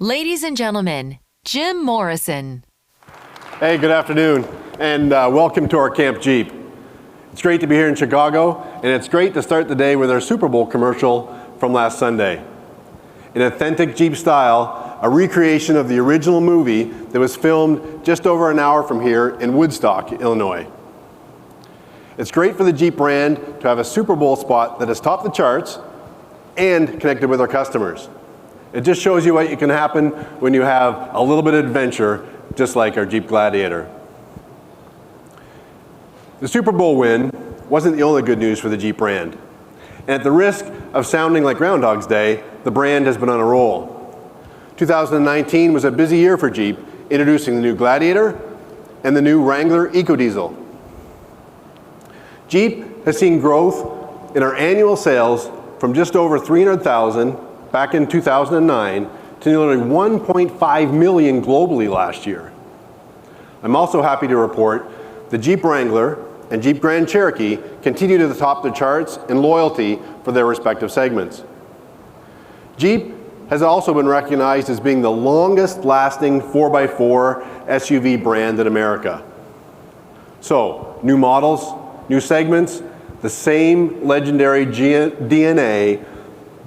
Ladies and gentlemen, Jim Morrison. Hey, good afternoon, and welcome to our Camp Jeep. It's great to be here in Chicago, and it's great to start the day with our Super Bowl commercial from last Sunday. In authentic Jeep style, a recreation of the original movie that was filmed just over an hour from here in Woodstock, Illinois. It's great for the Jeep brand to have a Super Bowl spot that has topped the charts and connected with our customers. It just shows you what can happen when you have a little bit of adventure, just like our Jeep Gladiator. The Super Bowl win wasn't the only good news for the Jeep brand. And at the risk of sounding like Groundhog's Day, the brand has been on a roll. 2019 was a busy year for Jeep, introducing the new Gladiator and the new Wrangler EcoDiesel. Jeep has seen growth in our annual sales from just over 300,000 back in 2009 to nearly 1.5 million globally last year. I'm also happy to report the Jeep Wrangler and Jeep Grand Cherokee continue to top the charts in loyalty for their respective segments. Jeep has also been recognized as being the longest lasting 4x4 SUV brand in America. So, new models, new segments, the same legendary DNA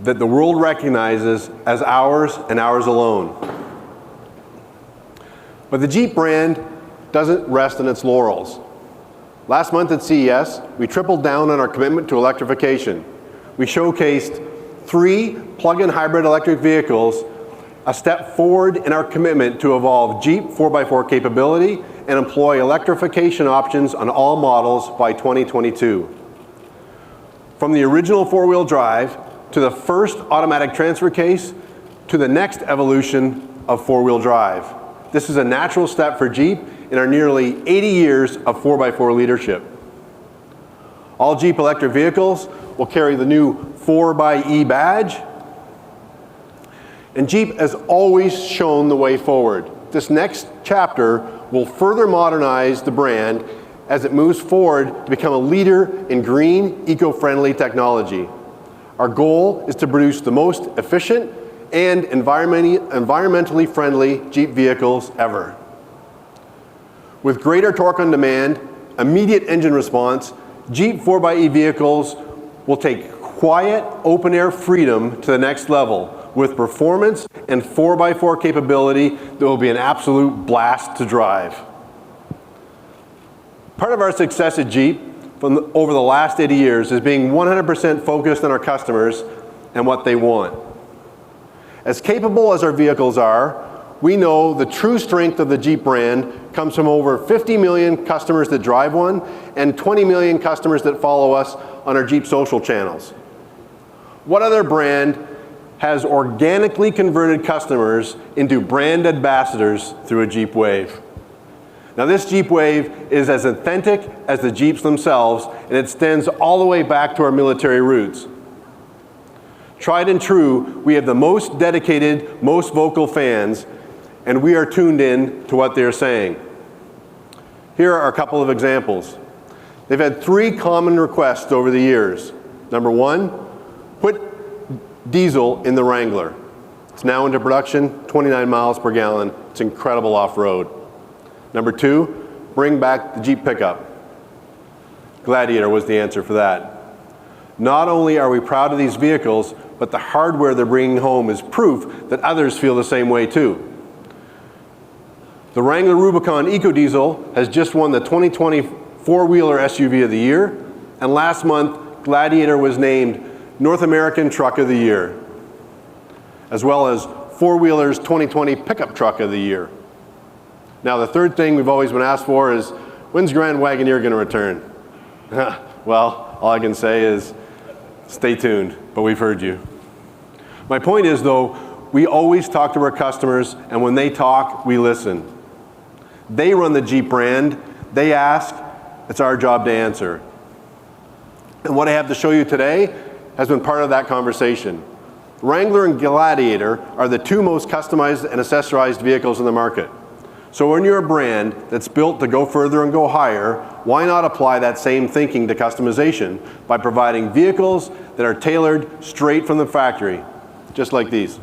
that the world recognizes as ours and ours alone. But the Jeep brand doesn't rest on its laurels. Last month at CES, we tripled down on our commitment to electrification. We showcased 3 plug-in hybrid electric vehicles, a step forward in our commitment to evolve Jeep 4x4 capability and employ electrification options on all models by 2022. From the original four-wheel drive to the first automatic transfer case to the next evolution of four-wheel drive. This is a natural step for Jeep in our nearly 80 years of 4x4 leadership. All Jeep electric vehicles will carry the new 4xe badge. And Jeep has always shown the way forward. This next chapter will further modernize the brand as it moves forward to become a leader in green, eco-friendly technology. Our goal is to produce the most efficient and environmentally friendly Jeep vehicles ever. With greater torque on demand, immediate engine response, Jeep 4xe vehicles will take quiet, open-air freedom to the next level with performance and 4x4 capability that will be an absolute blast to drive. Part of our success at Jeep over the last 80 years is being 100% focused on our customers and what they want. As capable as our vehicles are, we know the true strength of the Jeep brand comes from over 50 million customers that drive one and 20 million customers that follow us on our Jeep social channels. What other brand has organically converted customers into brand ambassadors through a Jeep Wave? Now this Jeep Wave is as authentic as the Jeeps themselves, and it extends all the way back to our military roots. Tried and true, we have the most dedicated, most vocal fans, and we are tuned in to what they're saying. Here are a couple of examples. They've had 3 common requests over the years. Number 1, put diesel in the Wrangler. It's now into production, 29 miles per gallon. It's incredible off-road. Number 2, bring back the Jeep pickup. Gladiator was the answer for that. Not only are we proud of these vehicles, but the hardware they're bringing home is proof that others feel the same way too. The Wrangler Rubicon EcoDiesel has just won the 2020 Four-Wheeler SUV of the Year, and last month, Gladiator was named North American Truck of the Year, as well as Four-Wheeler's 2020 Pickup Truck of the Year. Now, the third thing we've always been asked for is, when's Grand Wagoneer going to return? Well, all I can say is, stay tuned, but we've heard you. My point is, though, we always talk to our customers, and when they talk, we listen. They run the Jeep brand, they ask, it's our job to answer. And what I have to show you today has been part of that conversation. Wrangler and Gladiator are the 2 most customized and accessorized vehicles in the market. So when you're a brand that's built to go further and go higher, why not apply that same thinking to customization by providing vehicles that are tailored straight from the factory, just like these.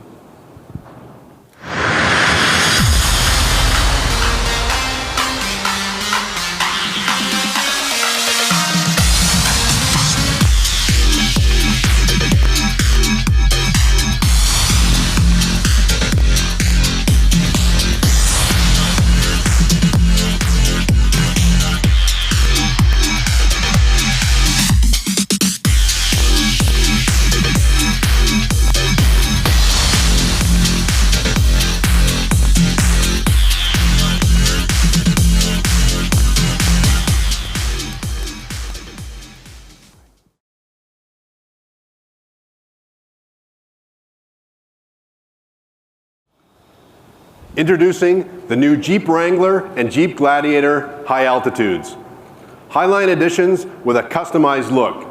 Introducing the new Jeep Wrangler and Jeep Gladiator high altitudes. Highline editions with a customized look.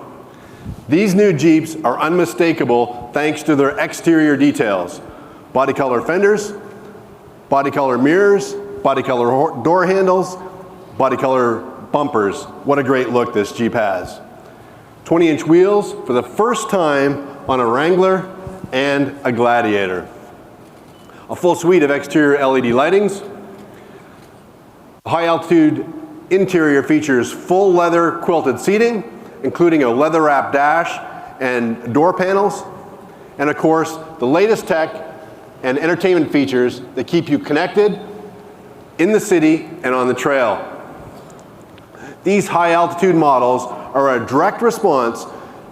These new Jeeps are unmistakable thanks to their exterior details. Body color fenders, body color mirrors, body color door handles, body color bumpers. What a great look this Jeep has. 20-inch wheels for the first time on a Wrangler and a Gladiator. A full suite of exterior LED lightings. High altitude interior features full leather quilted seating, including a leather wrap dash and door panels. And of course, the latest tech and entertainment features that keep you connected in the city and on the trail. These high altitude models are a direct response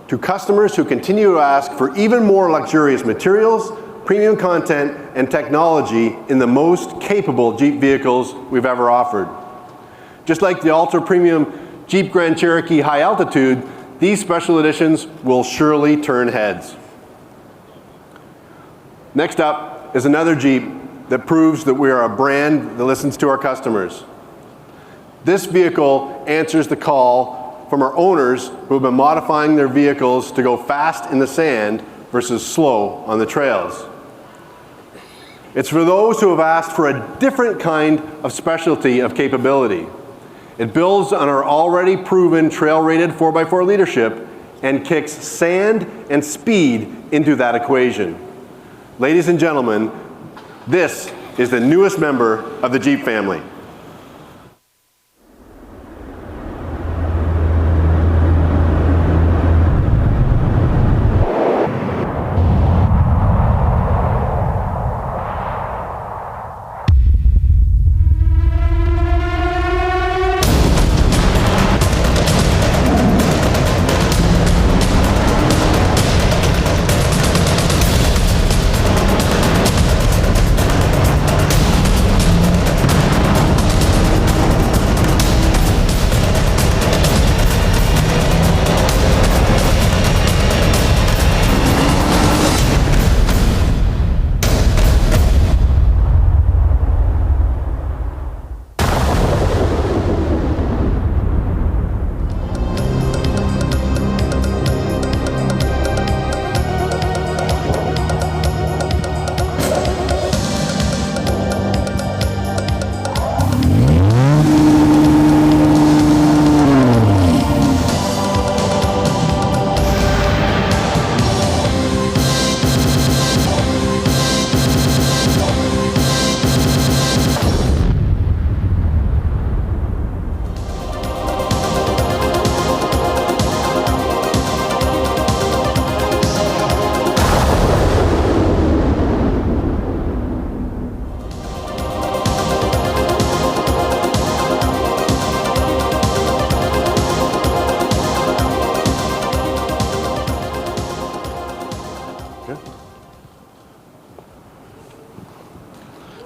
to customers who continue to ask for even more luxurious materials, premium content, and technology in the most capable Jeep vehicles we've ever offered. Just like the ultra-premium Jeep Grand Cherokee High Altitude, these special editions will surely turn heads. Next up is another Jeep that proves that we are a brand that listens to our customers. This vehicle answers the call from our owners who have been modifying their vehicles to go fast in the sand versus slow on the trails. It's for those who have asked for a different kind of specialty of capability. It builds on our already proven trail-rated 4x4 leadership and kicks sand and speed into that equation. Ladies and gentlemen, this is the newest member of the Jeep family.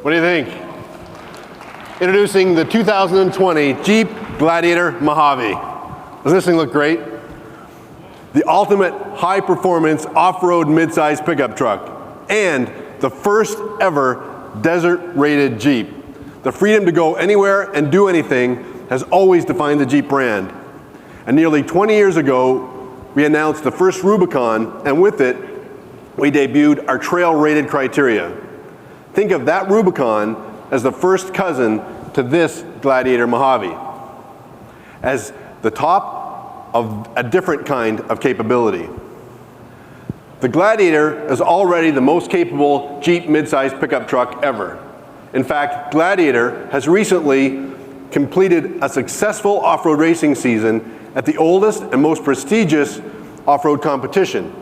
What do you think? Introducing the 2020 Jeep Gladiator Mojave. Doesn't this thing look great? The ultimate high-performance off-road mid-size pickup truck and the first ever desert-rated Jeep. The freedom to go anywhere and do anything has always defined the Jeep brand. And nearly 20 years ago, we announced the first Rubicon, and with it, we debuted our trail-rated criteria. Think of that Rubicon as the first cousin to this Gladiator Mojave, as the top of a different kind of capability. The Gladiator is already the most capable Jeep midsize pickup truck ever. In fact, Gladiator has recently completed a successful off-road racing season at the oldest and most prestigious off-road competition.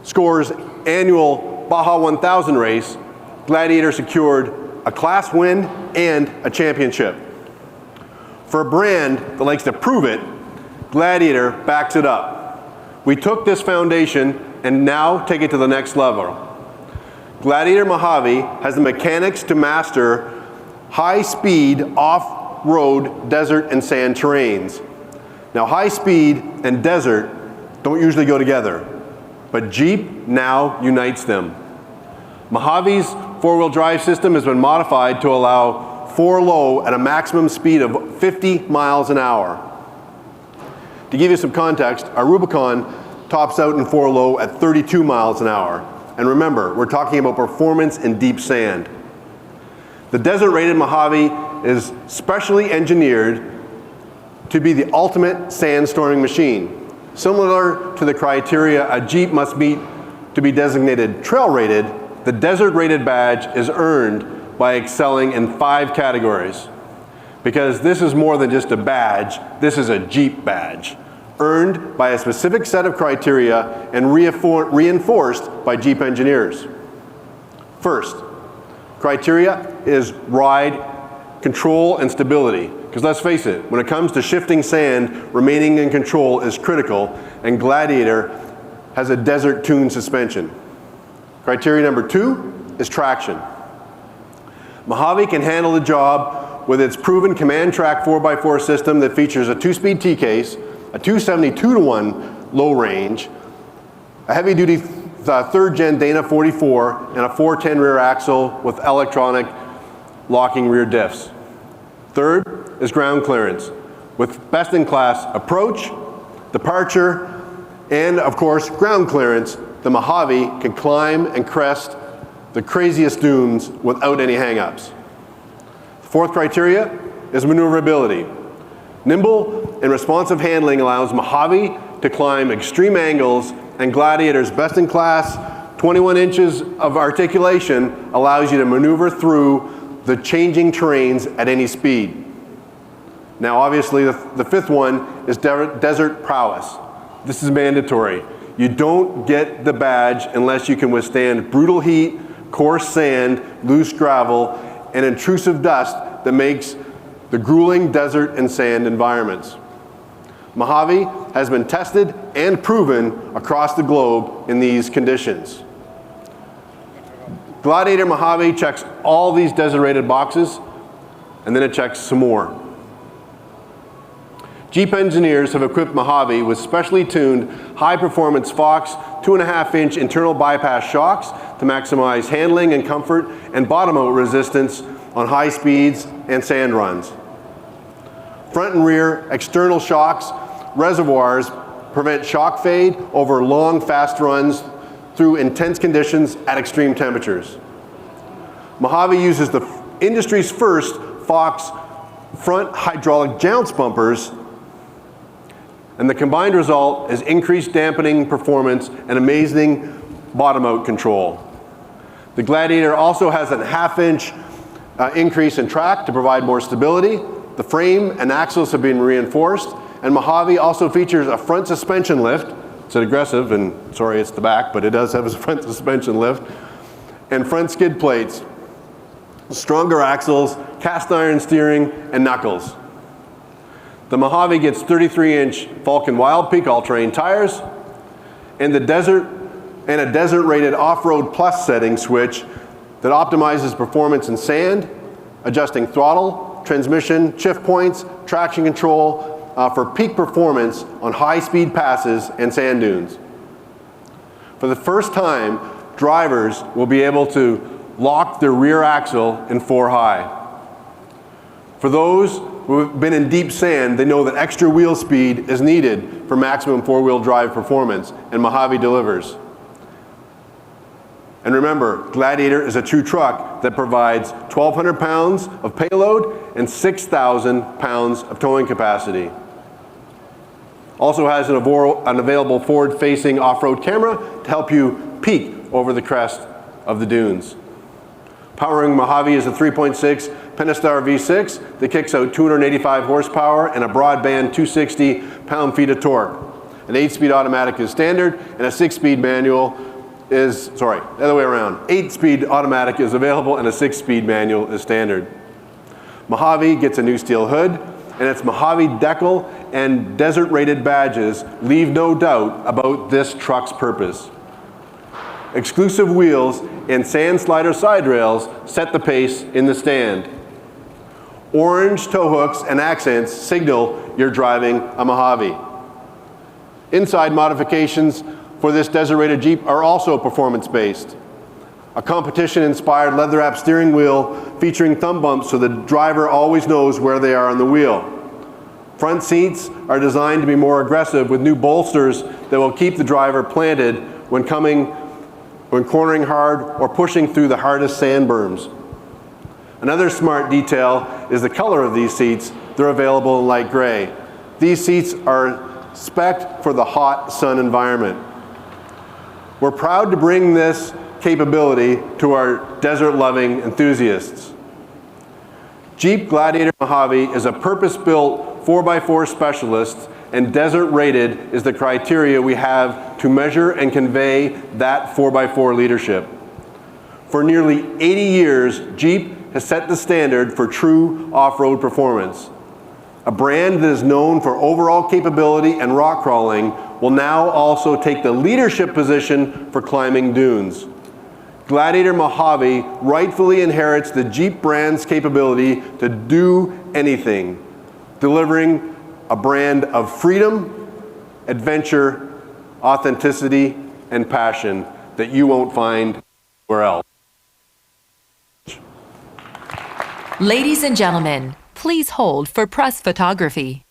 SCORE's annual Baja 1000 race, Gladiator secured a class win and a championship. For a brand that likes to prove it, Gladiator backs it up. We took this foundation and now take it to the next level. Gladiator Mojave has the mechanics to master high-speed off-road desert and sand terrains. Now, high speed and desert don't usually go together, but Jeep now unites them. Mojave's four-wheel drive system has been modified to allow 4-low at a maximum speed of 50 miles an hour. To give you some context, our Rubicon tops out in 4-low at 32 miles an hour. And remember, we're talking about performance in deep sand. The desert-rated Mojave is specially engineered to be the ultimate sand storming machine. Similar to the criteria a Jeep must meet to be designated trail-rated, the desert-rated badge is earned by excelling in 5 categories. Because this is more than just a badge, this is a Jeep badge, earned by a specific set of criteria and reinforced by Jeep engineers. First, criteria is ride control and stability. Because let's face it, when it comes to shifting sand, remaining in control is critical, and Gladiator has a desert-tuned suspension. Criteria number 2 is traction. Mojave can handle the job with its proven command track 4x4 system that features a 2-speed T-case, a 272-to-1 low range, a heavy-duty 3rd gen Dana 44, and a 410 rear axle with electronic locking rear diffs. Third is ground clearance, with best-in-class approach, departure, and of course ground clearance. The Mojave can climb and crest the craziest dunes without any hang-ups. Fourth criteria is maneuverability. Nimble and responsive handling allows Mojave to climb extreme angles, and Gladiator's best-in-class 21 inches of articulation allows you to maneuver through the changing terrains at any speed. Now obviously the fifth one is desert prowess. This is mandatory. You don't get the badge unless you can withstand brutal heat, coarse sand, loose gravel, and intrusive dust that makes the grueling desert and sand environments. Mojave has been tested and proven across the globe in these conditions. Gladiator Mojave checks all these desert-rated boxes, and then it checks some more. Jeep engineers have equipped Mojave with specially tuned high-performance Fox 2.5-inch internal bypass shocks to maximize handling and comfort and bottom-out resistance on high speeds and sand runs. Front and rear external shocks reservoirs prevent shock fade over long, fast runs through intense conditions at extreme temperatures. Mojave uses the industry's first Fox front hydraulic jounce bumpers, and the combined result is increased dampening performance and amazing bottom-out control. The Gladiator also has a 1/2-inch increase in track to provide more stability. The frame and axles have been reinforced, and Mojave also features a front suspension lift. It's an aggressive, and sorry it's the back, but it does have a front suspension lift, and front skid plates, stronger axles, cast iron steering, and knuckles. The Mojave gets 33-inch Vulcan Wild Peak all-terrain tires, and a desert-rated off-road plus setting switch that optimizes performance in sand, adjusting throttle, transmission, shift points, traction control for peak performance on high-speed passes and sand dunes. For the first time, drivers will be able to lock their rear axle in 4-high. For those who have been in deep sand, they know that extra wheel speed is needed for maximum 4-wheel drive performance, and Mojave delivers. And remember, Gladiator is a true truck that provides 1,200 pounds of payload and 6,000 pounds of towing capacity. Also has an available forward-facing off-road camera to help you peek over the crest of the dunes. Powering Mojave is a 3.6 Pentastar V6 that kicks out 285 horsepower and a broadband 260 pound-feet of torque. An 8-speed automatic is standard, and a 6-speed manual is, sorry, the other way around. 8-speed automatic is available, and a 6-speed manual is standard. Mojave gets a new steel hood, and its Mojave decal and desert-rated badges leave no doubt about this truck's purpose. Exclusive wheels and sand slider side rails set the pace in the stand. Orange tow hooks and accents signal you're driving a Mojave. Inside modifications for this desert-rated Jeep are also performance-based. A competition-inspired leather-wrapped steering wheel featuring thumb bumps so the driver always knows where they are on the wheel. Front seats are designed to be more aggressive with new bolsters that will keep the driver planted when cornering hard or pushing through the hardest sand berms. Another smart detail is the color of these seats. They're available in light gray. These seats are spec'd for the hot sun environment. We're proud to bring this capability to our desert-loving enthusiasts. Jeep Gladiator Mojave is a purpose-built 4x4 specialist, and desert-rated is the criteria we have to measure and convey that 4x4 leadership. For nearly 80 years, Jeep has set the standard for true off-road performance. A brand that is known for overall capability and rock crawling will now also take the leadership position for climbing dunes. Gladiator Mojave rightfully inherits the Jeep brand's capability to do anything, delivering a brand of freedom, adventure, authenticity, and passion that you won't find anywhere else. Ladies and gentlemen, please hold for press photography.